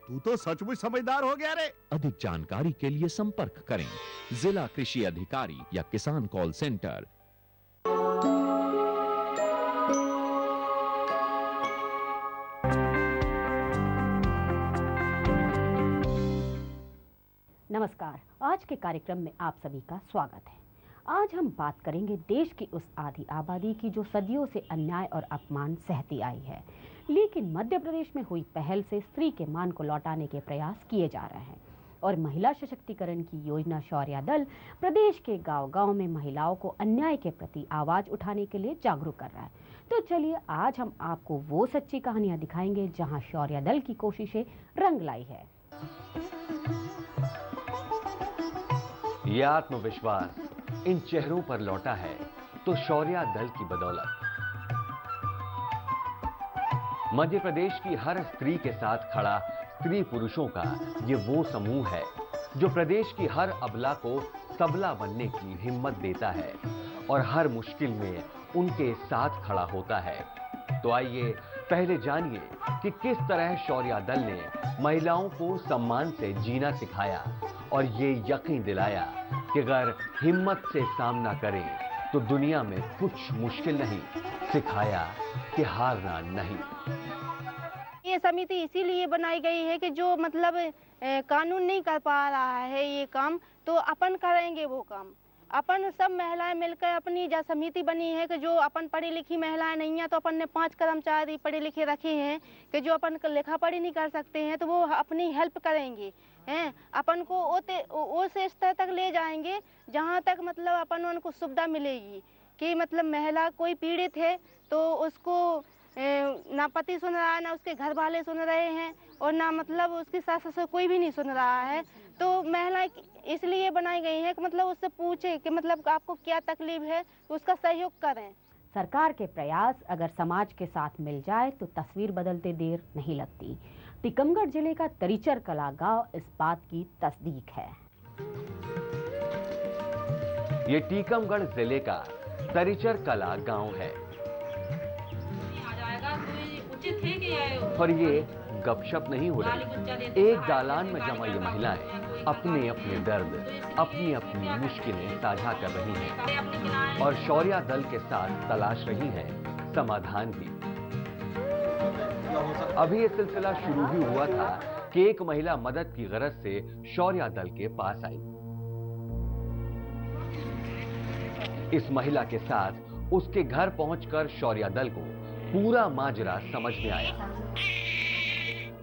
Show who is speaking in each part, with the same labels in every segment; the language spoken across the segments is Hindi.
Speaker 1: तू तो सचमुच समझदार हो गया रे।
Speaker 2: अधिक जानकारी के लिए संपर्क करें जिला कृषि अधिकारी या किसान कॉल सेंटर।
Speaker 3: नमस्कार, आज के कार्यक्रम में आप सभी का स्वागत है। आज हम बात करेंगे देश की उस आधी आबादी की जो सदियों से अन्याय और अपमान सहती आई है, लेकिन मध्य प्रदेश में हुई पहल से स्त्री के मान को लौटाने के प्रयास किए जा रहे हैं और महिला सशक्तिकरण की योजना शौर्य दल प्रदेश के गांव-गांव में महिलाओं को अन्याय के प्रति आवाज उठाने के लिए जागरूक कर रहा है। तो चलिए आज हम आपको वो सच्ची कहानियां दिखाएंगे जहां शौर्य दल की कोशिशें रंग लाई है।
Speaker 4: ये आत्मविश्वास इन चेहरों पर लौटा है तो शौर्य दल की बदौलत। मध्य प्रदेश की हर स्त्री के साथ खड़ा स्त्री पुरुषों का ये वो समूह है जो प्रदेश की हर अबला को सबला बनने की हिम्मत देता है और हर मुश्किल में उनके साथ खड़ा होता है। तो आइए पहले जानिए कि किस तरह शौर्य दल ने महिलाओं को सम्मान से जीना सिखाया और ये यकीन दिलाया कि अगर हिम्मत से सामना करें तो दुनिया में कुछ मुश्किल नहीं, सिखाया कि हारना नहीं।
Speaker 5: ये समिति इसीलिए बनाई गई है कि जो मतलब कानून नहीं कर पा रहा है ये काम, तो अपन करेंगे वो काम। अपन सब महिलाएं मिलकर अपनी जो समिति बनी है कि जो अपन पढ़ी लिखी महिलाएं नहीं है तो अपन ने 5 कर्मचारी पढ़े लिखे रखे हैं कि जो अपन लिखा पढ़ी नहीं कर सकते हैं तो वो अपनी हेल्प करेंगे हैं। अपन को उस स्तर तक ले जाएंगे जहां तक मतलब अपन उनको सुविधा मिलेगी कि मतलब महिला कोई पीड़ित है तो उसको ना पति सुन रहा है, ना उसके घर वाले सुन रहे हैं और ना मतलब उसकी सास ससुर कोई भी नहीं सुन रहा है। तो महिलाएं इसलिए बनाई गई हैं कि मतलब उससे पूछे कि मतलब आपको क्या तकलीफ है तो उसका सहयोग करें।
Speaker 3: सरकार के प्रयास अगर समाज के साथ मिल जाए तो तस्वीर बदलते देर नहीं लगती। टीकमगढ़ जिले का तरीचर कला गांव इस बात की तस्दीक है।
Speaker 4: ये टीकमगढ़ जिले का तरीचर कला गांव है और ये गपशप नहीं हो रही। एक दालान में जमा ये महिलाएं अपने अपने दर्द, अपनी अपनी मुश्किलें साझा कर रही हैं और शौर्य दल के साथ तलाश रही हैं समाधान भी। अभी ये सिलसिला शुरू ही हुआ था कि एक महिला मदद की गरज से शौर्य दल के पास आई। इस महिला के साथ उसके घर पहुंचकर शौर्य दल को पूरा माजरा समझ में आया।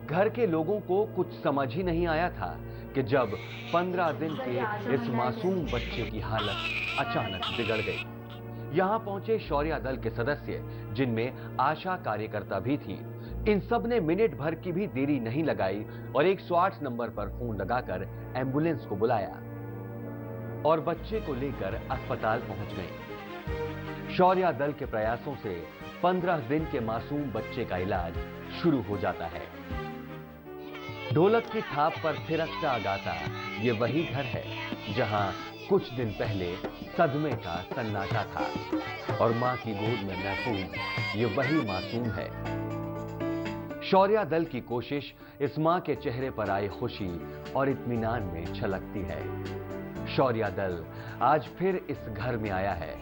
Speaker 4: घर के लोगों को कुछ समझ ही नहीं आया था कि जब 15 दिन के इस मासूम बच्चे की हालत अचानक बिगड़ गई। यहां पहुंचे शौर्य दल के सदस्य जिनमें आशा कार्यकर्ता भी थी। इन सब ने मिनट भर की भी देरी नहीं लगाई और 108 नंबर पर फोन लगाकर एम्बुलेंस को बुलाया और बच्चे को लेकर अस्पताल पहुंच गए। शौर्य दल के प्रयासों से 15 दिन के मासूम बच्चे का इलाज शुरू हो जाता है। ढोलक की थाप पर थिरकता गाता ये वही घर है जहां कुछ दिन पहले सदमे का सन्नाटा था और मां की गोद में महफूज ये वही मासूम है। शौर्य दल की कोशिश इस मां के चेहरे पर आई खुशी और इत्मीनान में छलकती है। शौर्य दल आज फिर इस घर में आया है,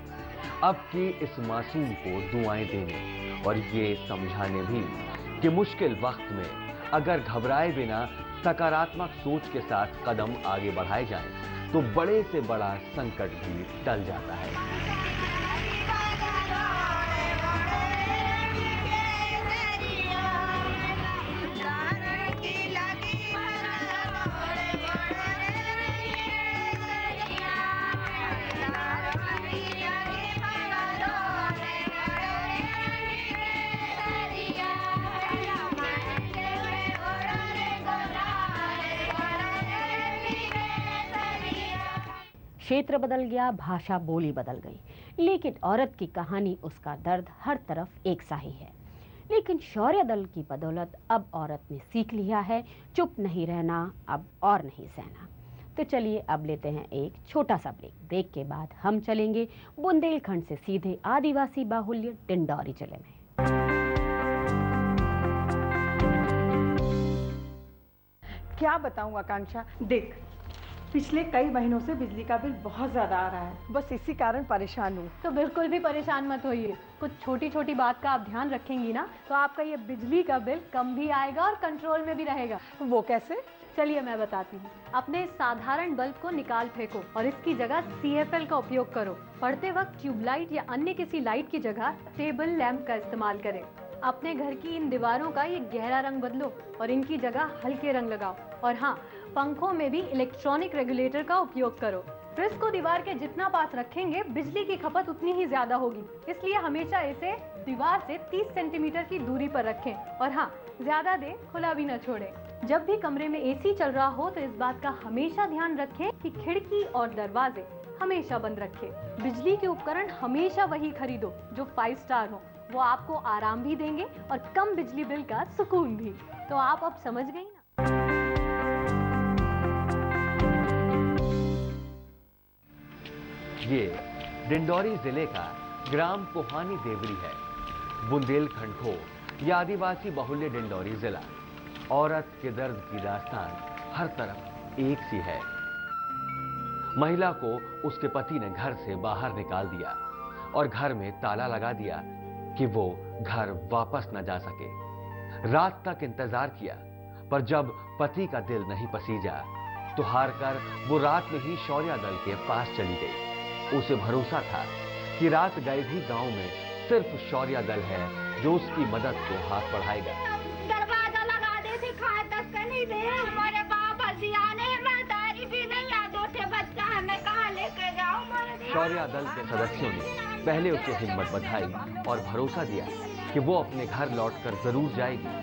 Speaker 4: अब की इस मासूम को दुआएं देने और ये समझाने भी कि मुश्किल वक्त में अगर घबराए बिना सकारात्मक सोच के साथ कदम आगे बढ़ाए जाएं, तो बड़े से बड़ा संकट भी टल जाता है।
Speaker 3: क्षेत्र बदल गया, भाषा बोली बदल गई, लेकिन औरत की कहानी, उसका दर्द हर तरफ एक सा ही है। लेकिन शौर्य दल की बदौलत अब औरत ने सीख लिया है चुप नहीं रहना, अब और नहीं सहना। तो चलिए अब लेते हैं एक छोटा सा ब्रेक। ब्रेक के बाद हम चलेंगे बुंदेलखंड से सीधे आदिवासी बाहुल्य डिंडौरी जिले में।
Speaker 6: क्या बताऊं आकांक्षा, देख पिछले कई महीनों से बिजली का बिल बहुत ज्यादा आ रहा है, बस इसी कारण परेशान हूँ।
Speaker 7: तो बिल्कुल भी परेशान मत होइए, कुछ छोटी छोटी बात का आप ध्यान रखेंगी ना तो आपका ये बिजली का बिल कम भी आएगा और कंट्रोल में भी रहेगा।
Speaker 6: वो कैसे?
Speaker 7: चलिए मैं बताती हूँ। अपने साधारण बल्ब को निकाल फेंको और इसकी जगह CFL का उपयोग करो। पढ़ते वक्त ट्यूबलाइट या अन्य किसी लाइट की जगह टेबल लैंप का इस्तेमाल करें। अपने घर की इन दीवारों का ये गहरा रंग बदलो और इनकी जगह हल्के रंग लगाओ। और हाँ, पंखों में भी इलेक्ट्रॉनिक रेगुलेटर का उपयोग करो। फ्रिज को दीवार के जितना पास रखेंगे बिजली की खपत उतनी ही ज्यादा होगी, इसलिए हमेशा इसे दीवार से 30 सेंटीमीटर की दूरी पर रखें। और हाँ, ज्यादा देर खुला भी न छोड़ें। जब भी कमरे में AC चल रहा हो तो इस बात का हमेशा ध्यान रखें कि खिड़की और दरवाजे हमेशा बंद रखें। बिजली के उपकरण हमेशा वही खरीदो जो 5 स्टार हो, वो आपको आराम भी देंगे और कम बिजली बिल का सुकून भी। तो आप अब समझ गई ना।
Speaker 4: ये डिंडौरी जिले का ग्राम कोहानी देवरी है। बुंदेलखंड हो या आदिवासी बहुल्य डिंडौरी जिला, औरत के दर्द की दास्तान हर तरफ एक सी है। महिला को उसके पति ने घर से बाहर निकाल दिया और घर में ताला लगा दिया कि वो घर वापस न जा सके। रात तक इंतजार किया, पर जब पति का दिल नहीं पसीजा तो हार कर वो रात में ही शौर्या दल के पास चली गई। उसे भरोसा था कि रात गए भी गांव में सिर्फ शौर्या दल है जो उसकी मदद को हाथ बढ़ाएगा।
Speaker 8: दरवाजा लगा दे थे, खाए तक नहीं दे। हमारे बाप हसियाने में तारी भी नहीं याद होते, बच्चा हमें कहाँ लेके जाओ।
Speaker 4: शौर्या दल के सदस्यों ने पहले उसे हिम्मत बधाई और भरोसा दिया कि वो अपने घर लौटकर जरूर जाएगी।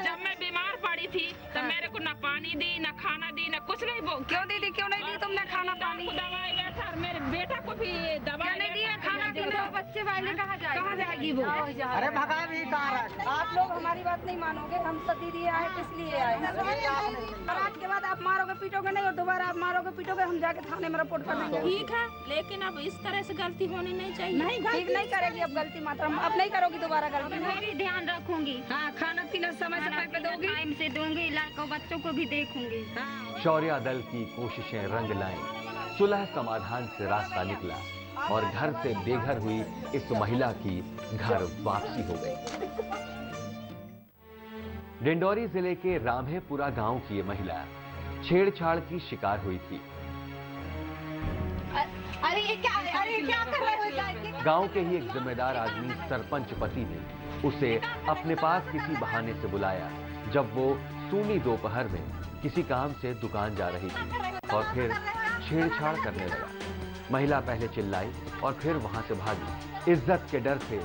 Speaker 9: जब मैं बीमार पड़ी थी तो मेरे को न पानी दी, न खाना दी, न कुछ नहीं। क्यों दीदी, क्यों नहीं दी तुमने खाना पानी? दवाई बैठा, मेरे बेटा को भी दवाई नहीं दी, खाना पीना। बच्चे वाले कहाँ जाएगी वो?
Speaker 6: अरे भगा भी कहाँ?
Speaker 8: आप लोग हमारी बात नहीं मानोगे, हम सब दीदी आए इसलिए आए। और आज के बाद आप मारोगे पीटोगे नहीं, और दोबारा आप मारोगे पीटोगे, हम जाके थाने में रिपोर्ट कर देंगे।
Speaker 9: ठीक है, लेकिन अब इस तरह से गलती होनी नहीं चाहिए।
Speaker 8: नहीं, ठीक नहीं करेगी अब गलती, मात्रा अब नहीं करोगी दोबारा गलती।
Speaker 9: मैं भी ध्यान रखूंगी।
Speaker 8: हाँ, खाना पीना समय से दोगी,
Speaker 9: टाइम से दूंगी, लड़कों बच्चों को भी देखूंगी।
Speaker 4: शौर्या दल की कोशिशें रंग लाईं, सुलह समाधान से रास्ता निकला और घर से बेघर हुई इस महिला की घर वापसी हो गई। डिंडौरी जिले के राम्हेपुरा गांव की ये महिला छेड़छाड़ की शिकार हुई थी।
Speaker 8: अरे ये क्या कर रहे हो?
Speaker 4: गांव के ही एक जिम्मेदार आदमी सरपंच पति ने उसे अपने पास किसी बहाने से बुलाया जब वो सूनी दोपहर में किसी काम से दुकान जा रही थी और फिर छेड़छाड़ करने लगा। महिला पहले चिल्लाई और फिर वहां से भागी। इज्जत के डर से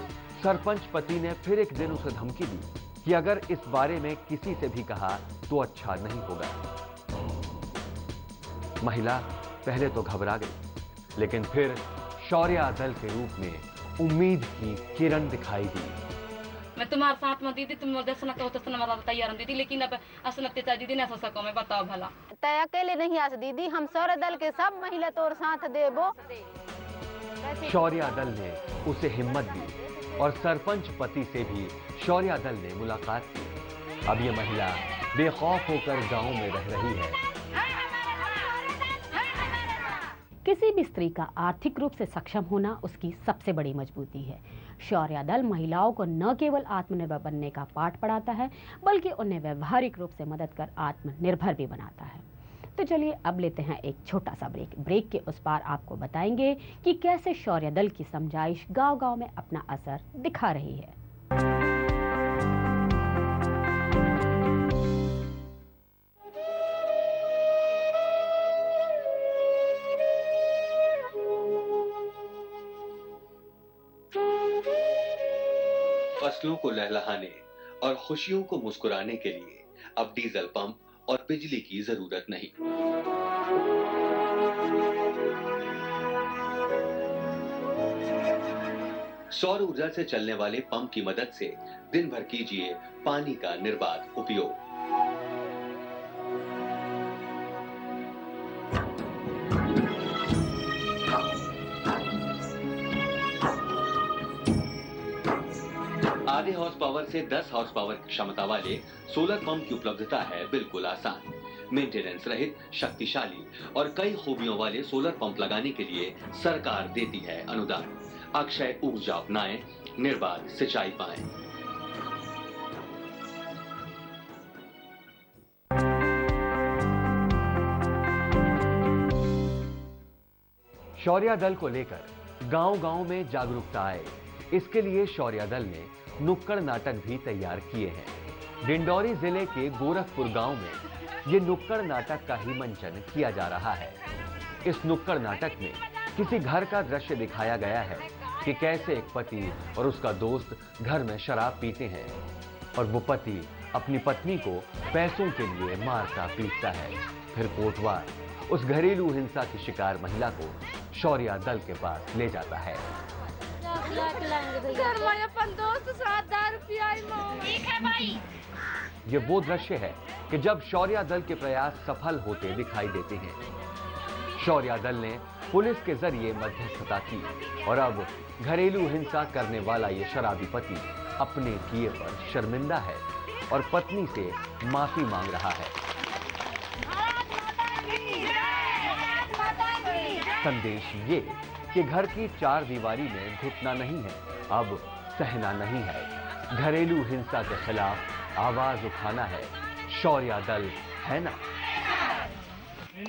Speaker 4: सरपंच पति ने फिर एक दिन उसे धमकी दी कि अगर इस बारे में किसी से भी कहा तो अच्छा नहीं होगा। महिला पहले तो घबरा गई, लेकिन फिर शौर्या दल के रूप में उम्मीद की किरण दिखाई दी।
Speaker 9: मैं तुम्हारे साथ में दीदी, तुम जैसा कहो तो सुना तैयार दीदी, लेकिन अब असनते दीदी नहीं सोच सको। मैं बताओ भला,
Speaker 5: तय अकेले नहीं आस दीदी, हम शौर्य दल के सब महिला तोर साथ देबो।
Speaker 4: शौर्या दल ने उसे हिम्मत दी और सरपंच पति से भी शौर्या दल ने मुलाकात की। अब ये महिला बेखौफ होकर गांव में रह रही है।
Speaker 3: किसी भी स्त्री का आर्थिक रूप से सक्षम होना उसकी सबसे बड़ी मजबूती है। शौर्या दल महिलाओं को न केवल आत्मनिर्भर बनने का पाठ पढ़ाता है, बल्कि उन्हें व्यवहारिक रूप से मदद कर आत्मनिर्भर भी बनाता है। तो चलिए अब लेते हैं एक छोटा सा ब्रेक। ब्रेक के उस पार आपको बताएंगे कि कैसे शौर्या दल की समझाइश गांव-गांव में अपना असर दिखा रही है।
Speaker 10: फसलों को लहलहाने और खुशियों को मुस्कुराने के लिए अब डीजल पंप और बिजली की जरूरत नहीं। सौर ऊर्जा से चलने वाले पंप की मदद से दिन भर कीजिए पानी का निर्बाध उपयोग। आधे हॉर्स पावर से 10 हॉर्स पावर की क्षमता वाले सोलर पंप की उपलब्धता है बिल्कुल आसान। मेंटेनेंस रहित, शक्तिशाली और कई खूबियों वाले सोलर पंप लगाने के लिए सरकार देती है अनुदान। अक्षय ऊर्जा अपनाएं, निर्बाध सिंचाई पाएं।
Speaker 4: शौर्य दल को लेकर गांव-गांव में जागरूकता आए, इसके लिए शौर्य दल ने नुक्कड़ नाटक भी तैयार किए हैं। डिंडौरी जिले के गोरखपुर गांव में ये नुक्कड़ नाटक का ही मंचन किया जा रहा है। इस नुक्कड़ नाटक में किसी घर का दृश्य दिखाया गया है कि कैसे एक पति और उसका दोस्त घर में शराब पीते हैं और वो पति अपनी पत्नी को पैसों के लिए मारता पीटता है। फिर कोटवार उस घरेलू हिंसा की शिकार महिला को शौर्य दल के पास ले जाता है। ये वो दृश्य है कि जब शौर्य दल के प्रयास सफल होते दिखाई देते हैं। शौर्य दल ने पुलिस के जरिए मध्यस्थता की और अब घरेलू हिंसा करने वाला ये शराबी पति अपने किए पर शर्मिंदा है और पत्नी से माफी मांग रहा है। संदेश ये कि घर की चार दीवारी में घुटना नहीं है, अब सहना नहीं है। घरेलू हिंसा के खिलाफ आवाज उठाना है। शौर्य दल है ना।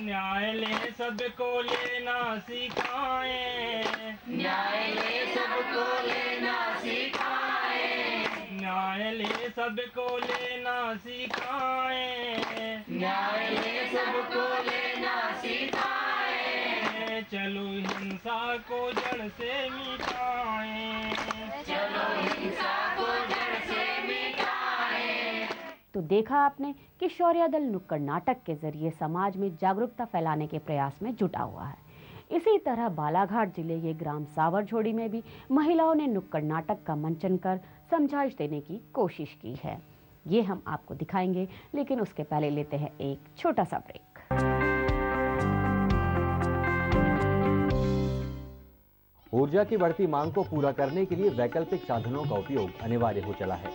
Speaker 11: न्याय ले सबको लेना सिखाए, न्याय ले सबको लेना सिखाए, न्याय ले सबको लेना सिखाए, न्याय ले सबको लेना सिखाए। चलो हिंसा को जड़ से मिटाएं, चलो हिंसा को जड़ से मिटाएं।
Speaker 3: तो देखा आपने कि शौर्य दल नुक्कड़ नाटक के जरिए समाज में जागरूकता फैलाने के प्रयास में जुटा हुआ है। इसी तरह बालाघाट जिले के ग्राम सावरझोड़ी में भी महिलाओं ने नुक्कड़ नाटक का मंचन कर समझाइश देने की कोशिश की है। ये हम आपको दिखाएंगे, लेकिन उसके पहले लेते हैं एक छोटा सा ब्रेक।
Speaker 12: ऊर्जा की बढ़ती मांग को पूरा करने के लिए वैकल्पिक साधनों का उपयोग अनिवार्य हो चला है।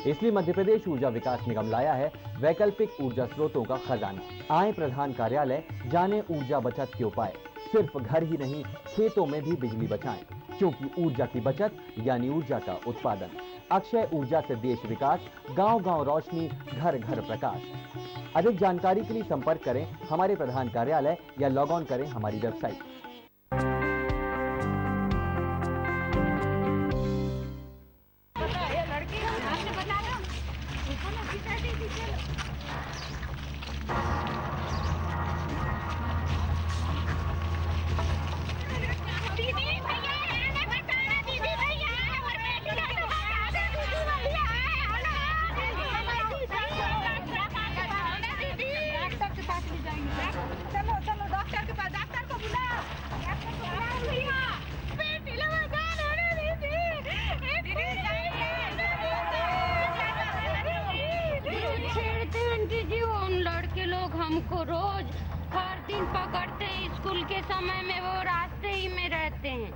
Speaker 12: इसलिए मध्य प्रदेश ऊर्जा विकास निगम लाया है वैकल्पिक ऊर्जा स्रोतों का खजाना। आए प्रधान कार्यालय, जाने ऊर्जा बचत के उपाय। सिर्फ घर ही नहीं, खेतों में भी बिजली बचाएं, क्योंकि ऊर्जा की बचत यानी ऊर्जा का उत्पादन। अक्षय ऊर्जा से देश विकास, गांव-गांव रोशनी, घर घर प्रकाश। अधिक जानकारी के लिए संपर्क करें हमारे प्रधान कार्यालय या लॉग ऑन करें हमारी वेबसाइट।
Speaker 8: हमको रोज हर दिन पकड़ते हैं स्कूल के समय में, वो रास्ते ही में रहते हैं।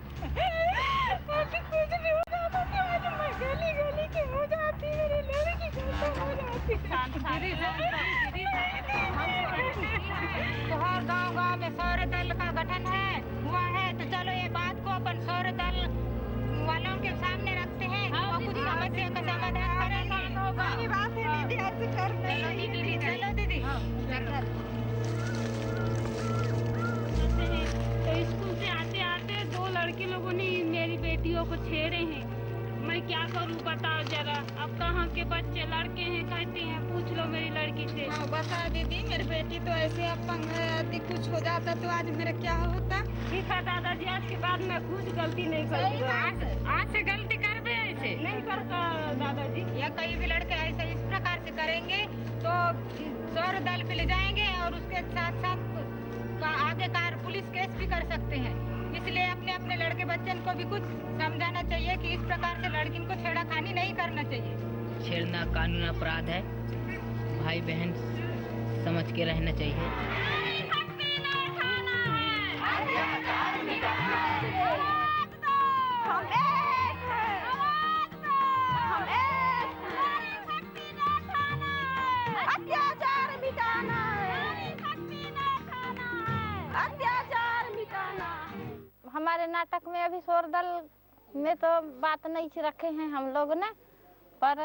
Speaker 8: कुछ नहीं हो जाता, मैं गली गली के हो जाती, मेरी लड़की हो जाती। तो हर गाँव में सौर दल का गठन हुआ है, तो चलो ये बात को अपन सौर दल वालों के सामने रखते हैं और कुछ समस्या का समाधान करेंगे। बात है दीदी, ऐसे करते हैं। चलो दीदी,
Speaker 9: तो स्कूल से आते आते दो लड़के लोगों ने मेरी बेटियों को छेड़े हैं। मैं क्या करूं बताओ जरा। अब कहाँ के बच्चे लड़के हैं कहते हैं, पूछ लो मेरी लड़की से।
Speaker 8: हाँ बता दीदी, मेरी बेटी तो ऐसे अपंग है, यदि कुछ हो जाता तो आज मेरा क्या होता।
Speaker 9: ठीक है दादाजी, आज के बाद मैं कुछ गलती नहीं करूँगा।
Speaker 8: आज से गलती कर दे, ऐसे
Speaker 9: नहीं करता दादाजी।
Speaker 8: या कई भी लड़के ऐसे इस प्रकार से करेंगे तो सौर दल पे ले जाएंगे और उसके साथ साथ आगे कार पुलिस केस भी कर सकते हैं। इसलिए अपने अपने लड़के बच्चन को भी कुछ समझाना चाहिए है कि इस प्रकार से लड़की को छेड़खानी नहीं करना चाहिए।
Speaker 13: छेड़ना कानून अपराध है, भाई बहन समझ के रहना चाहिए।
Speaker 5: अत्याचार मिटाना है, अत्याचार मिटाना। हमारे नाटक में अभी शोर दल में तो बात नहीं रखे हैं हम लोग ने, पर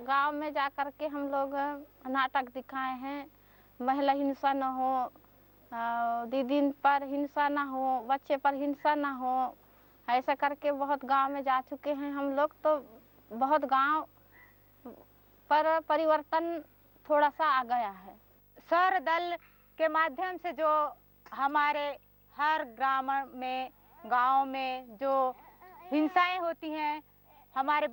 Speaker 5: गांव में जाकर के हम लोग नाटक दिखाए हैं। महिला हिंसा न हो, दीदी पर हिंसा न हो, बच्चे पर हिंसा न हो, ऐसा करके बहुत गांव में जा चुके हैं हम लोग। तो बहुत गांव पर परिवर्तन थोड़ा सा आ गया है।
Speaker 8: सौर दल के माध्यम से जो हमारे हर ग्राम में, गांव में जो हिंसाएं होती हैं, हमारे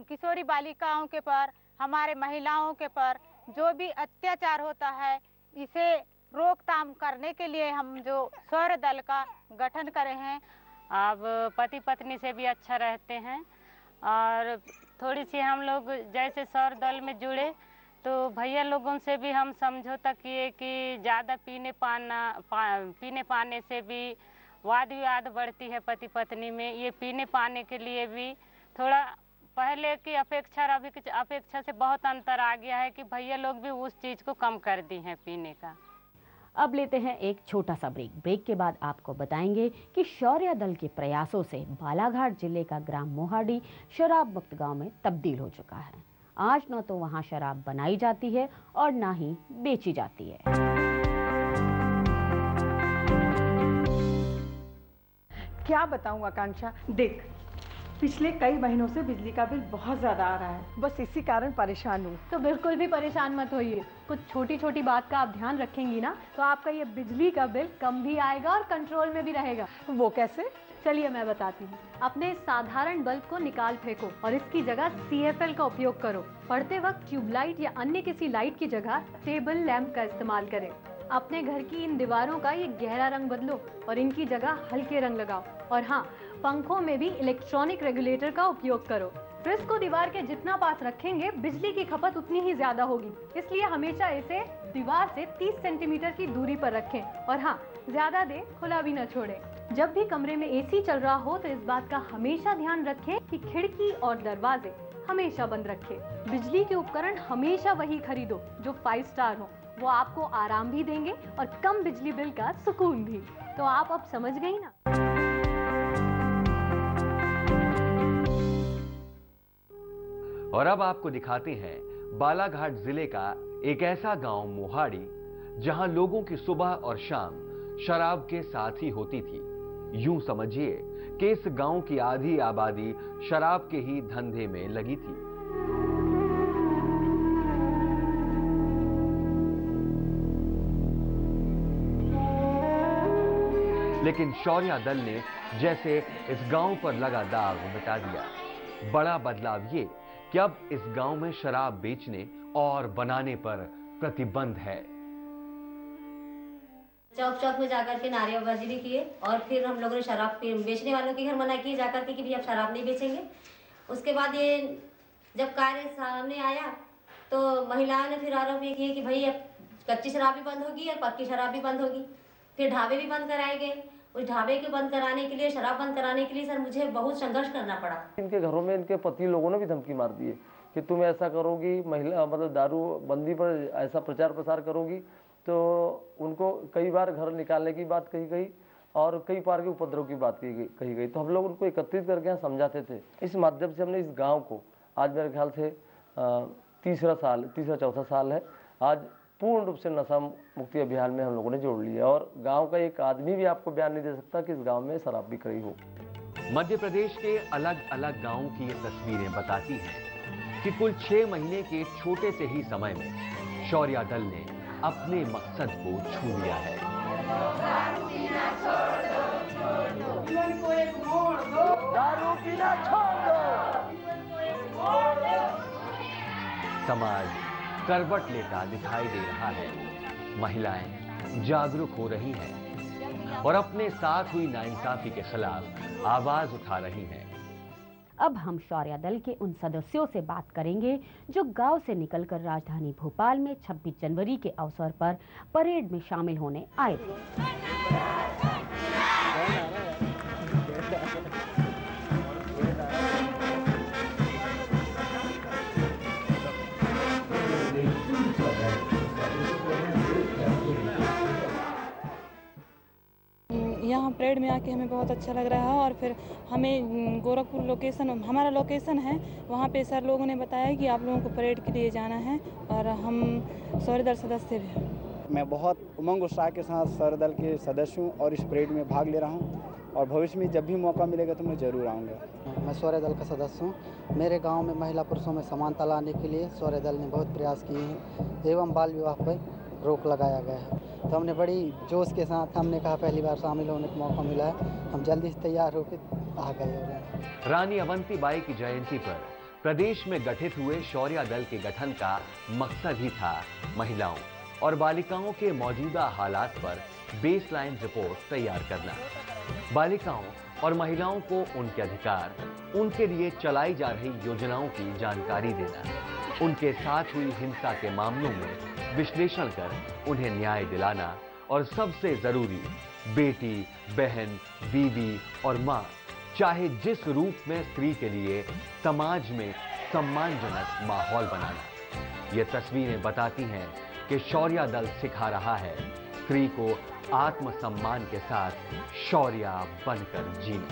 Speaker 8: किशोरी बालिकाओं के पर, हमारे महिलाओं के पर जो भी अत्याचार होता है, इसे रोकथाम करने के लिए हम जो सौर दल का गठन करे हैं।
Speaker 14: अब पति पत्नी से भी अच्छा रहते हैं और थोड़ी सी हम लोग जैसे सौर दल में जुड़े तो भैया लोगों से भी हम समझौता किए कि ज़्यादा पीने पाने से भी वाद विवाद बढ़ती है पति पत्नी में। ये पीने पाने के लिए भी थोड़ा पहले की अपेक्षा से बहुत अंतर आ गया है कि भैया लोग भी उस चीज़ को कम कर दी हैं पीने का।
Speaker 3: अब लेते हैं एक छोटा सा ब्रेक। ब्रेक के बाद आपको बताएंगे कि शौर्य दल के प्रयासों से बालाघाट जिले का ग्राम मोहाडी शराब मुक्त गांव में तब्दील हो चुका है। आज न तो वहां शराब बनाई जाती है और न ही बेची जाती है।
Speaker 6: क्या बताऊं आकांक्षा, देख पिछले कई महीनों से बिजली का बिल बहुत ज्यादा आ रहा है, बस इसी कारण परेशान हूँ।
Speaker 7: तो बिल्कुल भी परेशान मत होइए, कुछ छोटी छोटी बात का आप ध्यान रखेंगी ना तो आपका ये बिजली का बिल कम भी आएगा और कंट्रोल में भी रहेगा।
Speaker 6: वो कैसे?
Speaker 7: चलिए मैं बताती हूँ। अपने साधारण बल्ब को निकाल फेंको और इसकी जगह CFL का उपयोग करो। पढ़ते वक्त ट्यूबलाइट या अन्य किसी लाइट की जगह टेबल लैंप का इस्तेमाल करें। अपने घर की इन दीवारों का ये गहरा रंग बदलो और इनकी जगह हल्के रंग लगाओ। और हाँ, पंखों में भी इलेक्ट्रॉनिक रेगुलेटर का उपयोग करो। फ्रिज को दीवार के जितना पास रखेंगे बिजली की खपत उतनी ही ज्यादा होगी, इसलिए हमेशा इसे दीवार से 30 सेंटीमीटर की दूरी पर रखें। और हाँ, ज्यादा देर खुला भी न छोड़ें। जब भी कमरे में AC चल रहा हो तो इस बात का हमेशा ध्यान रखें कि खिड़की और दरवाजे हमेशा बंद रखें। बिजली के उपकरण हमेशा वही खरीदो जो 5 स्टार हो, वो आपको आराम भी देंगे और कम बिजली बिल का सुकून भी। तो आप अब समझ गई ना।
Speaker 4: और अब आपको दिखाते हैं बालाघाट जिले का एक ऐसा गांव मोहाडी जहां लोगों की सुबह और शाम शराब के साथ ही होती थी। यूं समझिए कि इस गांव की आधी आबादी शराब के ही धंधे में लगी थी। लेकिन शौर्य दल ने जैसे इस गांव पर लगा दाग मिटा दिया। बड़ा बदलाव ये कि अब इस गांव में शराब बेचने और बनाने पर प्रतिबंध है।
Speaker 15: चौक चौक में जाकर के नारेबाजी भी किए और फिर हम लोगों ने शराब बेचने वालों के घर मना किए जाकर के कि भी अब शराब नहीं बेचेंगे। उसके बाद ये जब कार्य सामने आया तो महिलाओं ने फिर आरोप ये किए कि भाई अब कच्ची शराब भी बंद होगी और पक्की शराब भी बंद होगी। फिर ढाबे भी बंद कराए गए। उस ढाबे के बंद कराने के लिए, शराब बंद कराने के लिए सर मुझे बहुत संघर्ष करना पड़ा।
Speaker 16: इनके घरों में इनके पति लोगों ने भी धमकी मार दी है कि तुम ऐसा करोगी, महिला मतलब दारू बंदी पर ऐसा प्रचार प्रसार करोगी तो उनको कई बार घर निकालने की बात कही गई और कई बार के उपद्रव की बात कही गई। तो हम लोग उनको एकत्रित करके यहाँ समझाते थे। इस माध्यम से हमने इस गाँव को आज मेरे ख्याल से तीसरा चौथा साल है, आज पूर्ण रूप से नशा मुक्ति अभियान में हम लोगों ने जोड़ लिया। और गांव का एक आदमी भी आपको बयान नहीं दे सकता कि इस गांव में शराब बिक रही हो।
Speaker 4: मध्य प्रदेश के अलग अलग गांवों की ये तस्वीरें बताती हैं कि कुल 6 महीने के छोटे से ही समय में शौर्य दल ने अपने मकसद को छू लिया है।
Speaker 11: दारू पीना छोड़ दो।
Speaker 4: समाज करवट लेता दिखाई दे रहा है। महिलाएं जागरूक हो रही हैं और अपने साथ हुई नाइंसाफी के खिलाफ आवाज उठा रही हैं।
Speaker 3: अब हम शौर्य दल के उन सदस्यों से बात करेंगे जो गांव से निकलकर राजधानी भोपाल में 26 जनवरी के अवसर पर परेड में शामिल होने आए थे।
Speaker 17: यहाँ परेड में आके हमें बहुत अच्छा लग रहा है और फिर हमें गोरखपुर लोकेशन हमारा लोकेशन है, वहाँ पे सर लोगों ने बताया कि आप लोगों को परेड के लिए जाना है और हम शौर्य दल सदस्य भी हैं।
Speaker 18: मैं बहुत उमंग उत्साह के साथ शौर्य दल के सदस्य हूँ और इस परेड में भाग ले रहा हूँ और भविष्य में जब भी मौका मिलेगा तो मैं ज़रूर आऊँगा।
Speaker 19: मैं शौर्य दल का सदस्य हूँ। मेरे गांव में महिला पुरुषों में समानता लाने के लिए शौर्य दल ने बहुत प्रयास किए हैं एवं बाल विवाह पर रोक लगाया गया है, तो हमने बड़ी जोश के साथ हमने कहा पहली बार शामिल होने का मौका मिला है, हम जल्दी से तैयार होकर आ गए।
Speaker 4: रानी अवंतीबाई की जयंती पर प्रदेश में गठित हुए शौर्य दल के गठन का मकसद ही था महिलाओं और बालिकाओं के मौजूदा हालात पर बेसलाइन रिपोर्ट तैयार करना, बालिकाओं और महिलाओं को उनके अधिकार, उनके लिए चलाई जा रही योजनाओं की जानकारी देना, उनके साथ हुई हिंसा के मामलों में विश्लेषण कर उन्हें न्याय दिलाना और सबसे जरूरी बेटी, बहन, बीवी और मां चाहे जिस रूप में स्त्री के लिए समाज में सम्मानजनक माहौल बनाना। ये तस्वीरें बताती हैं कि शौर्य दल सिखा रहा है स्त्री को आत्मसम्मान के साथ शौर्य बनकर जीना।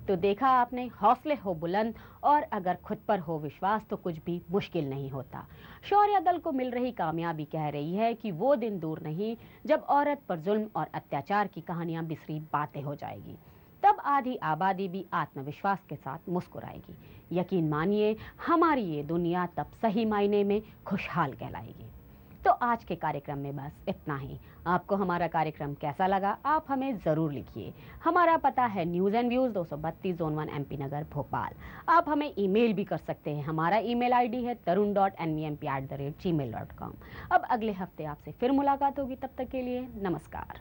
Speaker 3: तो देखा आपने, हौसले हो बुलंद और अगर खुद पर हो विश्वास तो कुछ भी मुश्किल नहीं होता। शौर्य दल को मिल रही कामयाबी कह रही है कि वो दिन दूर नहीं जब औरत पर जुल्म और अत्याचार की कहानियां बिसरी बातें हो जाएगी, तब आधी आबादी भी आत्मविश्वास के साथ मुस्कुराएगी। यकीन मानिए हमारी ये दुनिया तब सही मायने में खुशहाल कहलाएगी। तो आज के कार्यक्रम में बस इतना ही। आपको हमारा कार्यक्रम कैसा लगा आप हमें ज़रूर लिखिए। हमारा पता है news and views 232 zone 1 MP Nagar Bhopal. आप हमें ईमेल भी कर सकते हैं। हमारा ईमेल आईडी है tarun.nvmp@gmail.com। अब अगले हफ्ते आपसे फिर मुलाकात होगी, तब तक के लिए नमस्कार।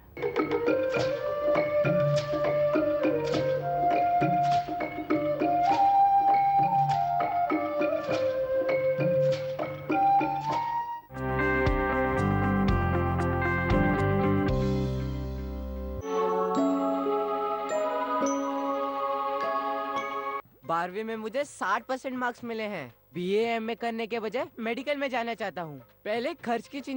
Speaker 20: बारहवीं में मुझे 60% मार्क्स मिले हैं। BA MA करने के बजाय मेडिकल में जाना चाहता हूँ। पहले खर्च की चिंता